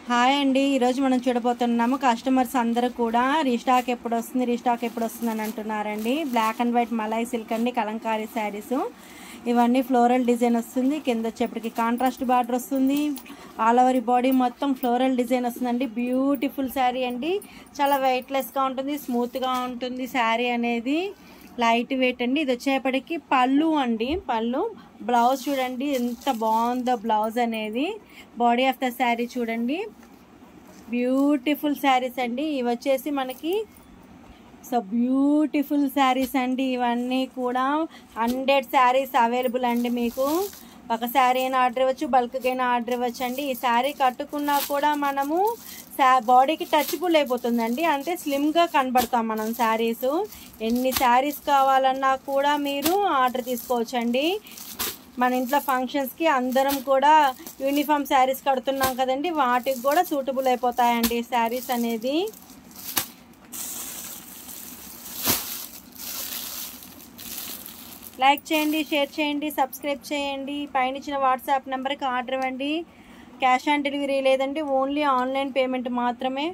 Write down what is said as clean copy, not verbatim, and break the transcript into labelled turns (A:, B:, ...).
A: Hi అండి. ఈరోజు మనం చూడబోతున్నాము కస్టమర్స్ అందరూ కూడా రీస్టాక్ ఎప్పుడు వస్తుంది అని అంటున్నారండి. Black and white malai silk అండి, కలంకారీ శారీస్. ఇవన్నీ ఫ్లోరల్ డిజైన్ వస్తుంది. కింద వచ్చేప్పటికి కాంట్రాస్ట్ బార్డర్ వస్తుంది. ఆల్ ఓవర్ బాడీ మొత్తం ఫ్లోరల్ డిజైన్ వస్తుందండి. బ్యూటిఫుల్ శారీ అండి. చాలా వెయిట్లెస్గా ఉంటుంది, స్మూత్గా ఉంటుంది శారీ అనేది. లైట్ వెయిట్ అండి. ఇది వచ్చేప్పటికి పళ్ళు అండి. పళ్ళు బ్లౌజ్ చూడండి ఎంత బాగుందో బ్లౌజ్ అనేది. బాడీ ఆఫ్ ద శారీ చూడండి, బ్యూటిఫుల్ శారీస్ అండి. ఇవి వచ్చేసి మనకి బ్యూటిఫుల్ శారీస్ అండి. ఇవన్నీ కూడా 100 శారీస్ అవైలబుల్ అండి. మీకు ఒక శారీ అయినా ఆర్డర్ ఇవ్వచ్చు, బల్క్గా అయినా ఆర్డర్ ఇవ్వచ్చు అండి. ఈ శారీ కట్టుకున్నా కూడా మనము బాడీకి టచ్బుల్ అయిపోతుందండి, అంటే స్లిమ్గా కనబడతాం మనం. శారీస్ ఎన్ని శారీస్ కావాలన్నా కూడా మీరు ఆర్డర్ తీసుకోవచ్చండి. మన ఇంట్లో ఫంక్షన్స్కి అందరం కూడా యూనిఫామ్ శారీస్ కడుతున్నాం కదండి, వాటికి కూడా సూటబుల్ అయిపోతాయండి శారీస్ అనేది. లైక్ చేయండి, షేర్ చేయండి, సబ్స్క్రైబ్ చేయండి. పైన ఇచ్చిన వాట్సాప్ నెంబర్కి ఆర్డర్ ఇవ్వండి. క్యాష్ ఆన్ డెలివరీ లేదండి, ఓన్లీ ఆన్లైన్ పేమెంట్ మాత్రమే.